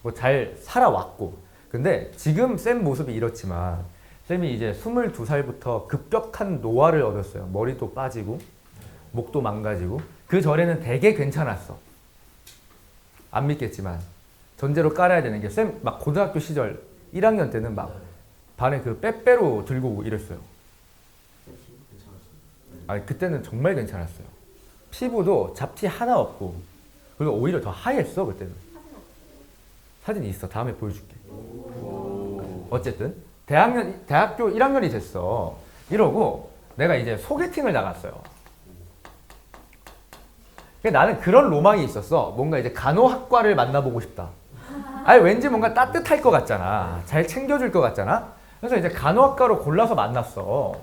뭐 잘 살아왔고. 근데 지금 쌤 모습이 이렇지만 쌤이 이제 22살부터 급격한 노화를 얻었어요. 머리도 빠지고 목도 망가지고. 그 전에는 되게 괜찮았어. 안 믿겠지만 전제로 깔아야 되는 게 쌤 막 고등학교 시절 1학년 때는 막 반에 그 빼빼로 들고 오고 이랬어요. 아니 그때는 정말 괜찮았어요. 피부도 잡티 하나 없고 그리고 오히려 더 하얘했어 그때는. 사진 있어. 다음에 보여줄게. 어쨌든 대학교 1학년이 됐어. 이러고 내가 이제 소개팅을 나갔어요. 나는 그런 로망이 있었어. 뭔가 이제 간호학과를 만나보고 싶다. 아니 왠지 뭔가 따뜻할 것 같잖아. 잘 챙겨줄 것 같잖아. 그래서 이제 간호학과로 골라서 만났어.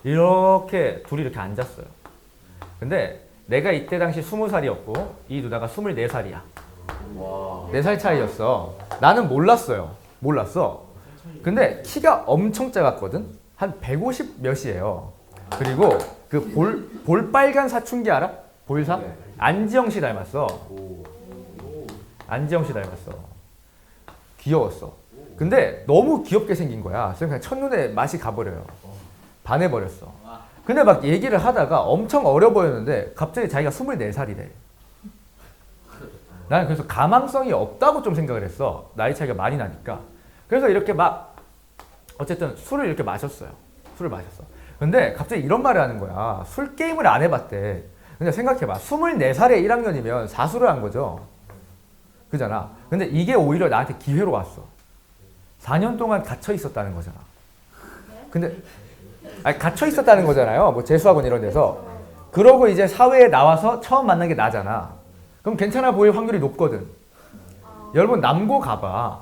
이렇게 둘이 이렇게 앉았어요. 근데 내가 이때 당시 20살이었고 이 누나가 24살이야. 4살 차이였어. 나는 몰랐어요. 몰랐어. 근데 키가 엄청 작았거든. 한 150 몇이에요. 그리고 그 볼빨간 사춘기 알아? 볼사? 안지영 씨 닮았어. 안지영 씨 닮았어. 귀여웠어. 근데 너무 귀엽게 생긴 거야. 그래서 그냥 첫눈에 맛이 가버려요. 반해버렸어. 근데 막 얘기를 하다가 엄청 어려 보였는데 갑자기 자기가 24살이래. 나는 그래서 가망성이 없다고 좀 생각을 했어. 나이 차이가 많이 나니까. 그래서 이렇게 막 어쨌든 술을 이렇게 마셨어요. 술을 마셨어. 근데 갑자기 이런 말을 하는 거야. 술 게임을 안 해봤대. 근데 생각해봐. 24살에 1학년이면 사수를 한 거죠. 그잖아. 근데 이게 오히려 나한테 기회로 왔어. 4년 동안 갇혀 있었다는 거잖아. 근데 아니, 갇혀 있었다는 거잖아요. 뭐 재수학원 이런 데서. 그러고 이제 사회에 나와서 처음 만난 게 나잖아. 그럼 괜찮아 보일 확률이 높거든. 여러분 남고 가봐.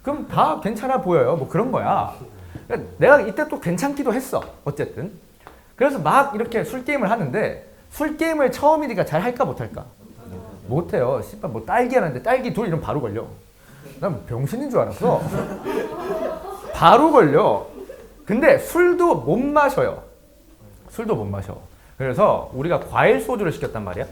그럼 다 괜찮아 보여요. 뭐 그런 거야. 그러니까 내가 이때 또 괜찮기도 했어. 어쨌든. 그래서 막 이렇게 술 게임을 하는데 술 게임을 처음이니까 잘 할까 못할까? 못해요. 씨발 뭐 딸기 하는데 딸기 둘 이러면 바로 걸려. 난 병신인 줄 알았어. 바로 걸려. 근데 술도 못 마셔요. 술도 못 마셔. 그래서 우리가 과일 소주를 시켰단 말이야.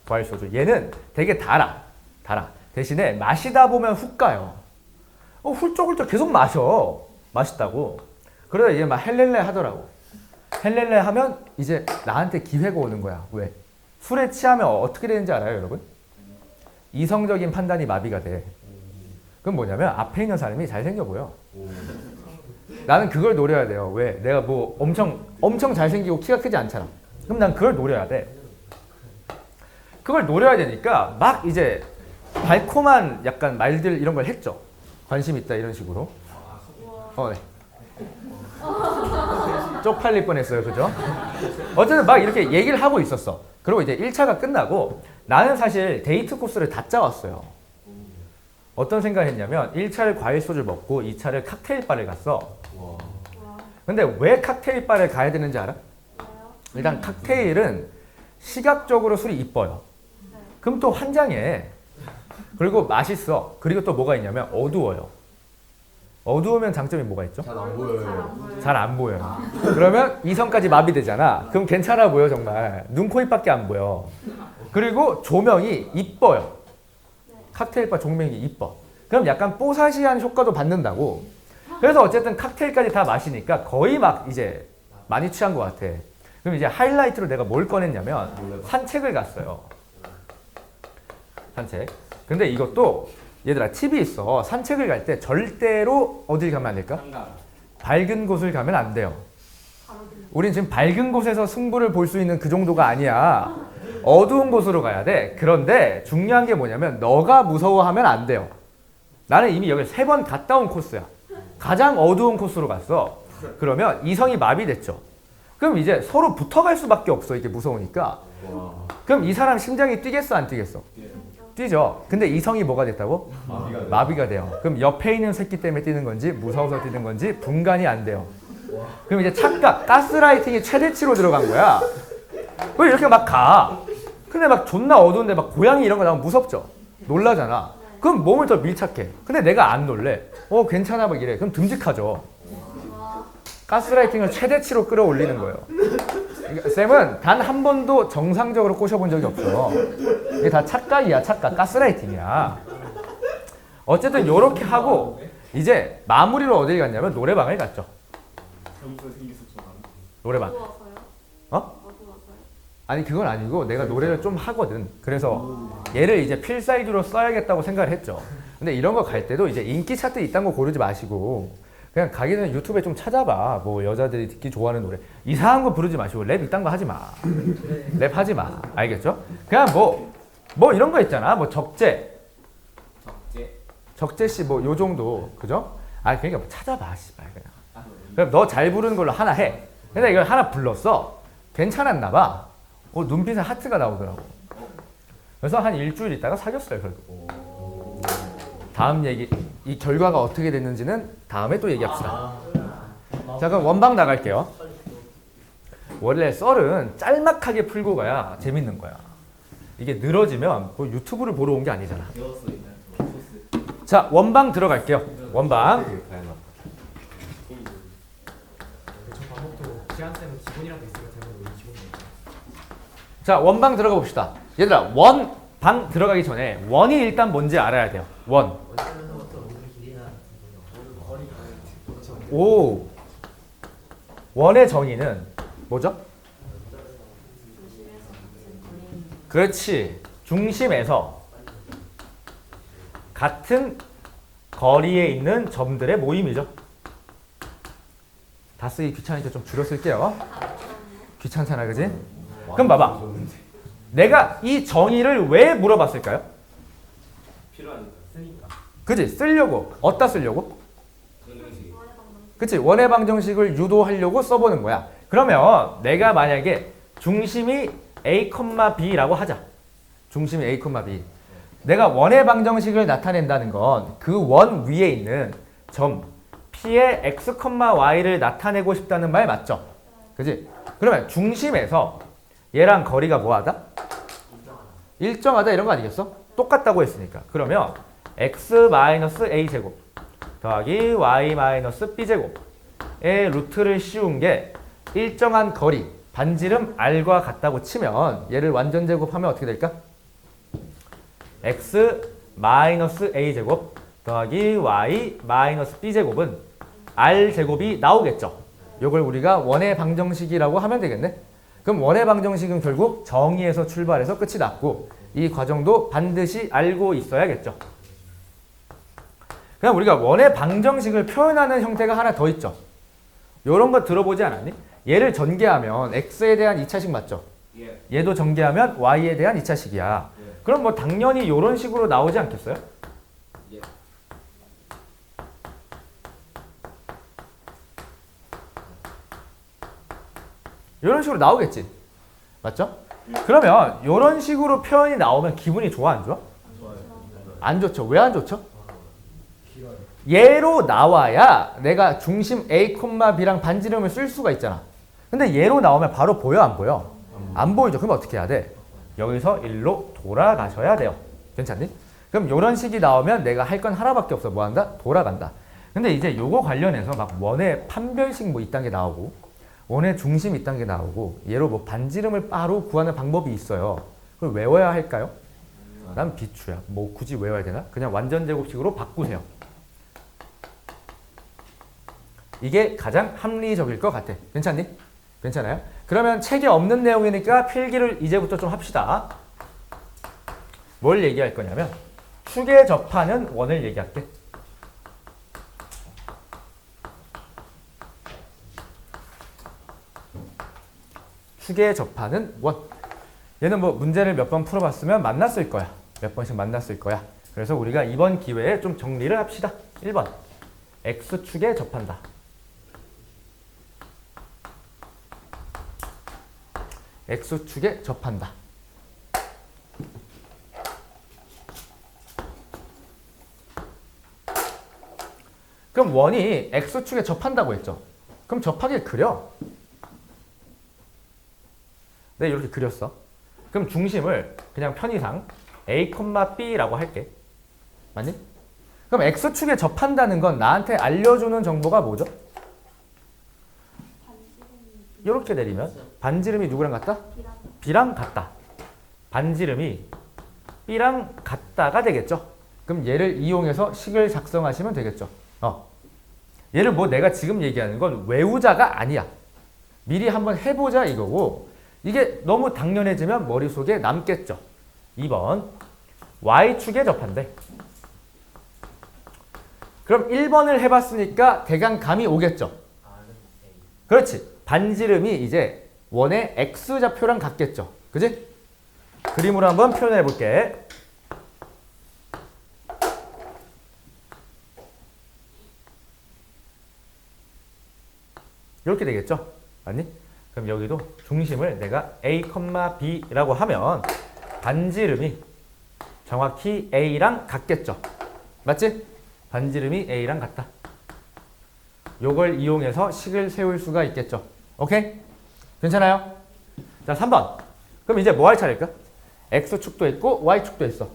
과일 소주. 얘는 되게 달아. 달아. 대신에 마시다 보면 훅 가요. 훌쩍훌쩍 계속 마셔. 맛있다고. 그러다 얘 막 헬렐레 하더라고. 헬렐레 하면 이제 나한테 기회가 오는 거야. 왜? 술에 취하면 어떻게 되는지 알아요, 여러분? 이성적인 판단이 마비가 돼. 그건 뭐냐면 앞에 있는 사람이 잘생겨 보여. 나는 그걸 노려야 돼요. 왜? 내가 뭐 엄청 잘생기고 키가 크지 않잖아. 그럼 난 그걸 노려야 돼. 그걸 노려야 되니까 막 이제 달콤한 약간 말들 이런 걸 했죠. 관심 있다 이런 식으로. 네. 쪽팔릴 뻔했어요. 그죠? 어쨌든 막 이렇게 얘기를 하고 있었어. 그리고 이제 1차가 끝나고 나는 사실 데이트 코스를 다 짜왔어요. 어떤 생각을 했냐면 1차를 과일 소주를 먹고 2차를 칵테일 바를 갔어. 근데 왜 칵테일 바를 가야 되는지 알아? 일단 칵테일은 시각적으로 술이 이뻐요. 그럼 또 환장해. 그리고 맛있어. 그리고 또 뭐가 있냐면 어두워요. 어두우면 장점이 뭐가 있죠? 잘 안 보여요. 잘 안 보여요. 그러면 이성까지 마비되잖아. 그럼 괜찮아 보여 정말. 눈, 코, 입밖에 안 보여. 그리고 조명이 이뻐요. 칵테일바 조명이 이뻐. 그럼 약간 뽀사시한 효과도 받는다고. 그래서 어쨌든 칵테일까지 다 마시니까 거의 막 이제 많이 취한 것 같아. 그럼 이제 하이라이트로 내가 뭘 꺼냈냐면 산책을 갔어요. 산책. 근데 이것도 얘들아 팁이 있어. 산책을 갈 때 절대로 어딜 가면 안 될까? 밝은 곳을 가면 안 돼요. 우린 지금 밝은 곳에서 승부를 볼 수 있는 그 정도가 아니야. 어두운 곳으로 가야 돼. 그런데 중요한 게 뭐냐면 너가 무서워하면 안 돼요. 나는 이미 여기 3번 갔다 온 코스야. 가장 어두운 코스로 갔어. 그러면 이성이 마비됐죠. 그럼 이제 서로 붙어갈 수밖에 없어. 이게 무서우니까. 그럼 이 사람 심장이 뛰겠어 안 뛰겠어? 뛰죠. 근데 이성이 뭐가 됐다고? 마비가 돼요. 그럼 옆에 있는 새끼 때문에 뛰는 건지 무서워서 뛰는 건지 분간이 안 돼요. 그럼 이제 착각, 가스라이팅이 최대치로 들어간 거야. 왜 이렇게 막 가? 근데 막 존나 어두운데 막 고양이 이런 거 나오면 무섭죠? 놀라잖아. 그럼 몸을 더 밀착해. 근데 내가 안 놀래. 괜찮아 막 이래. 그럼 듬직하죠. 가스라이팅을 최대치로 끌어올리는 거예요. 그러니까 쌤은 단 한 번도 정상적으로 꼬셔본 적이 없어. 이게 다 착각이야, 착각. 가스라이팅이야. 어쨌든 요렇게 하고 이제 마무리로 어딜 갔냐면 노래방을 갔죠. 평소에 생겨서 좋아하는 노래방. 어두워서요? 어? 어두워서요? 아니 그건 아니고 내가 노래를 좀 하거든. 그래서 얘를 이제 필살기로 써야겠다고 생각을 했죠. 근데 이런 거 갈 때도 이제 인기 차트 이딴 거 고르지 마시고 그냥 가기 전에 유튜브에 좀 찾아봐. 뭐 여자들이 듣기 좋아하는 노래. 이상한 거 부르지 마시고 랩 이딴 거 하지 마. 랩 하지 마. 알겠죠? 그냥 뭐 이런 거 있잖아. 뭐 적재 씨 뭐 요 정도. 그죠? 아 그러니까 뭐 찾아봐. 씨발 그냥. 그럼 너 잘 부르는 걸로 하나 해. 근데 이걸 하나 불렀어. 괜찮았나 봐. 눈빛에 하트가 나오더라고. 그래서 한 일주일 있다가 사귀었어요, 결국. 다음 얘기, 이 결과가 어떻게 됐는지는 다음에 또 얘기합시다. 자, 그럼 원방 나갈게요. 원래 썰은 짤막하게 풀고 가야 재밌는 거야. 이게 늘어지면 그 유튜브를 보러 온 게 아니잖아. 자, 원방 들어갈게요. 원방. 저 방법도 지한쌤은 기본이라고 있으면 되는 거 기본이에요. 자, 원방 들어가 봅시다. 얘들아, 원방 들어가기 전에 원이 일단 뭔지 알아야 돼요. 원. 오. 원의 정의는 뭐죠? 그렇지. 중심에서 같은 거리에 있는 점들의 모임이죠. 다 쓰기 귀찮으니까 좀 줄여 쓸게요. 귀찮잖아, 그지? 그럼 봐봐. 내가 이 정의를 왜 물어봤을까요? 필요하니까 쓰니까 그지? 쓰려고. 어디다 쓰려고? 그치? 원의 방정식을 유도하려고 써보는 거야. 그러면 내가 만약에 중심이 A, B라고 하자. 중심이 A, B. 내가 원의 방정식을 나타낸다는 건 그 원 위에 있는 점 P의 X, Y를 나타내고 싶다는 말 맞죠? 그지? 그러면 중심에서 얘랑 거리가 뭐하다? 일정하다 이런 거 아니겠어? 똑같다고 했으니까. 그러면 X-A제곱 더하기 Y-B제곱의 루트를 씌운 게 일정한 거리, 반지름 R과 같다고 치면 얘를 완전 제곱하면 어떻게 될까? X-A제곱 더하기 Y-B제곱은 R제곱이 나오겠죠. 이걸 우리가 원의 방정식이라고 하면 되겠네. 그럼 원의 방정식은 결국 정의에서 출발해서 끝이 났고 이 과정도 반드시 알고 있어야겠죠. 그냥 우리가 원의 방정식을 표현하는 형태가 하나 더 있죠. 이런 거 들어보지 않았니? 얘를 전개하면 x에 대한 2차식 맞죠? 예. 얘도 전개하면 y에 대한 2차식이야. 그럼 뭐 당연히 이런 식으로 나오지 않겠어요? 예. 이런 식으로 나오겠지. 맞죠? 그러면 이런 식으로 표현이 나오면 기분이 좋아 안 좋아? 좋아요. 안 좋죠. 왜 안 좋죠? 얘로 나와야 내가 중심 A, B랑 반지름을 쓸 수가 있잖아. 근데 얘로 나오면 바로 보여 안 보여? 안 보이죠. 그럼 어떻게 해야 돼? 여기서 일로 돌아가셔야 돼요. 괜찮니? 그럼 이런 식이 나오면 내가 할 건 하나밖에 없어. 뭐 한다? 돌아간다. 근데 이제 요거 관련해서 막 원의 판별식 뭐 이딴 게 나오고 원의 중심 이딴 게 나오고 얘로 뭐 반지름을 바로 구하는 방법이 있어요. 그걸 외워야 할까요? 난 비추야. 뭐 굳이 외워야 되나? 그냥 완전 제곱식으로 바꾸세요. 이게 가장 합리적일 것 같아. 괜찮니? 괜찮아요? 그러면 책에 없는 내용이니까 필기를 이제부터 좀 합시다. 뭘 얘기할 거냐면 축에 접하는 원을 얘기할게. 축에 접하는 원. 얘는 뭐 문제를 몇 번 풀어봤으면 만났을 거야. 몇 번씩 만났을 거야. 그래서 우리가 이번 기회에 좀 정리를 합시다. 1번. X축에 접한다. X축에 접한다. 그럼 원이 X축에 접한다고 했죠. 그럼 접하게 그려. 네, 이렇게 그렸어. 그럼 중심을 그냥 편의상 A, B라고 할게. 맞니? 그럼 X축에 접한다는 건 나한테 알려주는 정보가 뭐죠? 이렇게 내리면 반지름이 누구랑 같다? B랑 B랑 같다. 반지름이 B랑 같다가 되겠죠. 그럼 얘를 이용해서 식을 작성하시면 되겠죠. 얘를 뭐 내가 지금 얘기하는 건 외우자가 아니야. 미리 한번 해보자 이거고, 이게 너무 당연해지면 머릿속에 남겠죠. 2번 Y축에 접한대. 그럼 1번을 해봤으니까 대강 감이 오겠죠. 그렇지. 반지름이 이제 원의 X좌표랑 같겠죠. 그지? 그림으로 한번 표현해 볼게. 이렇게 되겠죠? 맞니? 그럼 여기도 중심을 내가 A, B라고 하면 반지름이 정확히 A랑 같겠죠? 맞지? 반지름이 A랑 같다. 요걸 이용해서 식을 세울 수가 있겠죠? 오케이? 괜찮아요? 자, 3번. 그럼 이제 뭐 할 차례일까? X축도 있고 Y축도 있어.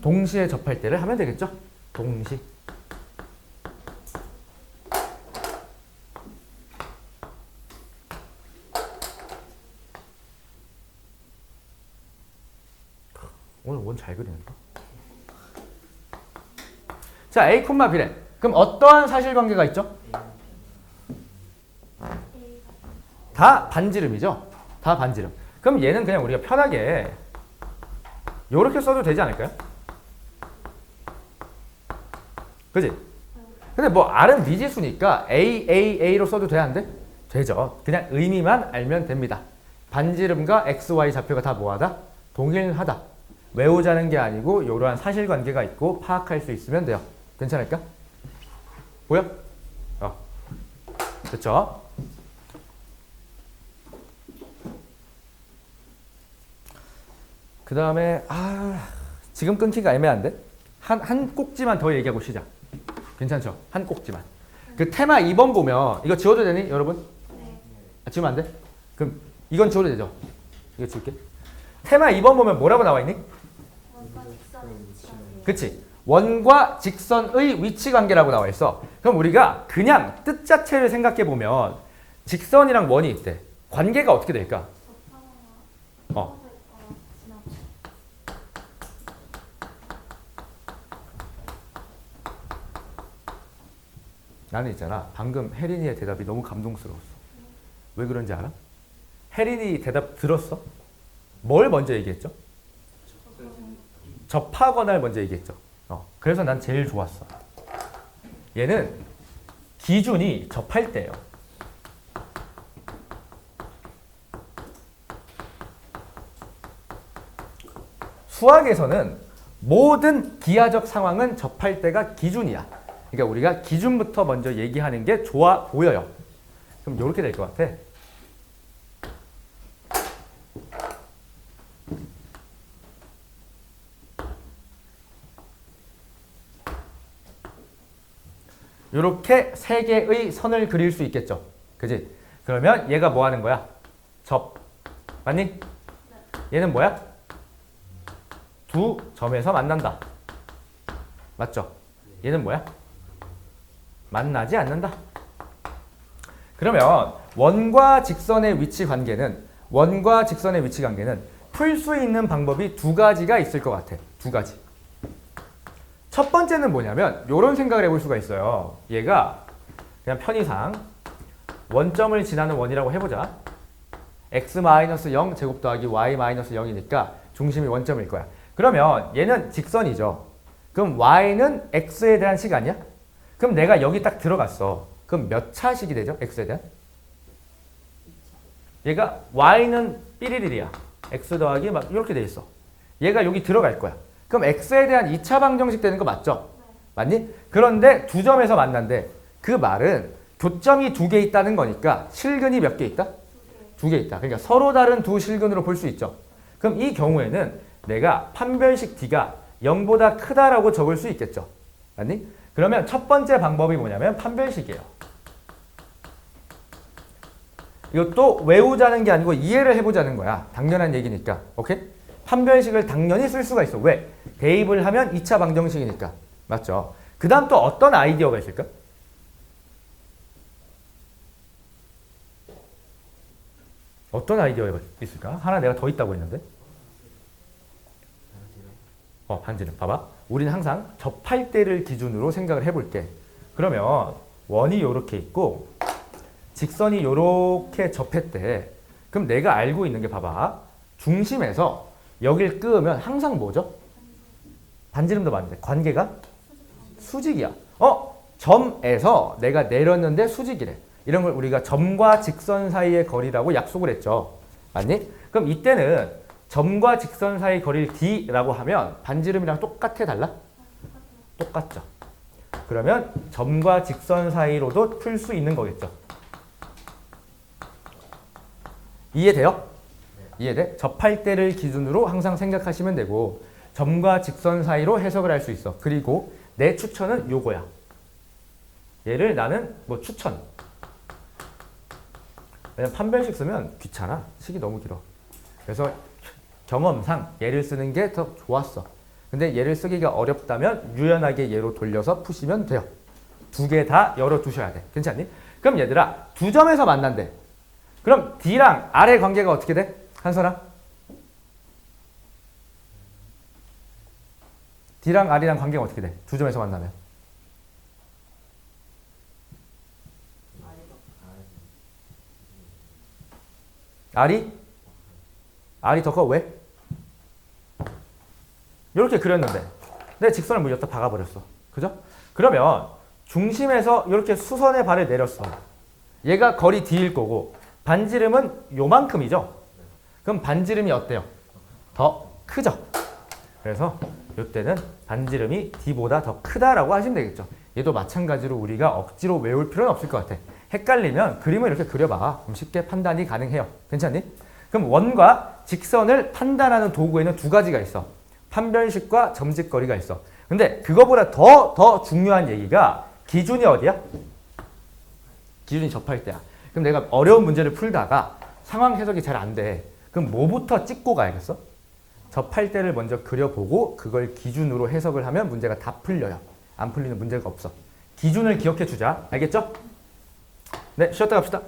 동시에 접할 때를 하면 되겠죠? 동시. 오늘 원 잘 그리는데. 자, A, B래. 그럼 어떠한 사실관계가 있죠? 다 반지름이죠? 다 반지름. 그럼 얘는 그냥 우리가 편하게 요렇게 써도 되지 않을까요? 그지? 근데 뭐 R은 미지수니까 A로 써도 돼, 안 돼? 되죠. 그냥 의미만 알면 됩니다. 반지름과 XY 좌표가 다 뭐하다? 동일하다. 외우자는 게 아니고 이러한 사실관계가 있고 파악할 수 있으면 돼요. 괜찮을까? 보여? 됐죠? 그 다음에 지금 끊기가 애매한데? 한 꼭지만 더 얘기하고 시작. 괜찮죠? 한 꼭지만. 그 테마 2번 보면 이거 지워도 되니 여러분? 네. 지우면 안 돼? 그럼 이건 지워도 되죠? 이거 지울게. 테마 2번 보면 뭐라고 나와 있니? 원과 직선의 위치관계. 그치? 원과 직선의 위치 관계라고 나와 있어. 그럼 우리가 그냥 뜻 자체를 생각해 보면 직선이랑 원이 있대. 관계가 어떻게 될까? 접하거나 어. 지나쳐. 나는 있잖아. 방금 혜린이의 대답이 너무 감동스러웠어. 왜 그런지 알아? 혜린이 대답 들었어? 뭘 먼저 얘기했죠? 접하거나를 먼저 얘기했죠. 그래서 난 제일 좋았어. 얘는 기준이 접할 때예요. 수학에서는 모든 기하적 상황은 접할 때가 기준이야. 그러니까 우리가 기준부터 먼저 얘기하는 게 좋아 보여요. 그럼 이렇게 될 것 같아. 이렇게 세 개의 선을 그릴 수 있겠죠. 그지? 그러면 얘가 뭐 하는 거야? 접. 맞니? 얘는 뭐야? 두 점에서 만난다. 맞죠? 얘는 뭐야? 만나지 않는다. 그러면 원과 직선의 위치 관계는 풀 수 있는 방법이 두 가지가 있을 것 같아. 두 가지. 첫 번째는 뭐냐면 이런 생각을 해볼 수가 있어요. 얘가 그냥 편의상 원점을 지나는 원이라고 해보자. x-0 제곱 더하기 y-0이니까 중심이 원점일 거야. 그러면 얘는 직선이죠. 그럼 y는 x에 대한 시간이야? 그럼 내가 여기 딱 들어갔어. 그럼 몇 차식이 되죠? x에 대한? 얘가 y는 삐리리리야. x 더하기 막 이렇게 돼 있어. 얘가 여기 들어갈 거야. 그럼 x에 대한 2차 방정식 되는 거 맞죠? 맞니? 그런데 두 점에서 만난대. 그 말은 교점이 두 개 있다는 거니까 실근이 몇 개 있다? 두 개 있다. 그러니까 서로 다른 두 실근으로 볼 수 있죠. 그럼 이 경우에는 내가 판별식 d가 0보다 크다라고 적을 수 있겠죠. 맞니? 그러면 첫 번째 방법이 뭐냐면 판별식이에요. 이것도 외우자는 게 아니고 이해를 해보자는 거야. 당연한 얘기니까. 오케이? 판별식을 당연히 쓸 수가 있어. 왜? 대입을 하면 2차 방정식이니까. 맞죠? 그 다음 또 어떤 아이디어가 있을까? 어떤 아이디어가 있을까? 하나 내가 더 있다고 했는데. 반지름. 봐봐. 우리는 항상 접할 때를 기준으로 생각을 해볼게. 그러면 원이 요렇게 있고 직선이 요렇게 접했대. 그럼 내가 알고 있는 게 봐봐. 중심에서 여길 끄으면 항상 뭐죠? 반지름도 맞는데 관계가 수직이야. 점에서 내가 내렸는데 수직이래. 이런 걸 우리가 점과 직선 사이의 거리라고 약속을 했죠. 맞니? 그럼 이때는 점과 직선 사이 거리를 d라고 하면 반지름이랑 똑같아 달라? 똑같죠. 그러면 점과 직선 사이로도 풀 수 있는 거겠죠. 이해돼요? 이해돼? 접할 때를 기준으로 항상 생각하시면 되고 점과 직선 사이로 해석을 할 수 있어. 그리고 내 추천은 요거야. 얘를 나는 뭐 추천. 왜냐면 판별식 쓰면 귀찮아. 식이 너무 길어. 그래서 경험상 얘를 쓰는 게 더 좋았어. 근데 얘를 쓰기가 어렵다면 유연하게 얘로 돌려서 푸시면 돼요. 두 개 다 열어두셔야 돼. 괜찮니? 그럼 얘들아 두 점에서 만난대. 그럼 D랑 R의 관계가 어떻게 돼? 한설아? D랑 R이랑 관계가 어떻게 돼? 두 점에서 만나면. R이 더 커? 왜? 이렇게 그렸는데 내 직선을 뭐 여기다 박아버렸어. 그죠? 그러면 중심에서 이렇게 수선의 발을 내렸어. 얘가 거리 D일 거고 반지름은 요만큼이죠? 그럼 반지름이 어때요? 더 크죠? 그래서 이때는 반지름이 D보다 더 크다라고 하시면 되겠죠. 얘도 마찬가지로 우리가 억지로 외울 필요는 없을 것 같아. 헷갈리면 그림을 이렇게 그려봐. 그럼 쉽게 판단이 가능해요. 괜찮니? 그럼 원과 직선을 판단하는 도구에는 두 가지가 있어. 판별식과 점직거리가 있어. 근데 그거보다 더 중요한 얘기가 기준이 어디야? 기준이 접할 때야. 그럼 내가 어려운 문제를 풀다가 상황 해석이 잘 안 돼. 그럼 뭐부터 찍고 가야겠어? 접할 때를 먼저 그려보고 그걸 기준으로 해석을 하면 문제가 다 풀려요. 안 풀리는 문제가 없어. 기준을 기억해 주자. 알겠죠? 네, 쉬었다 갑시다.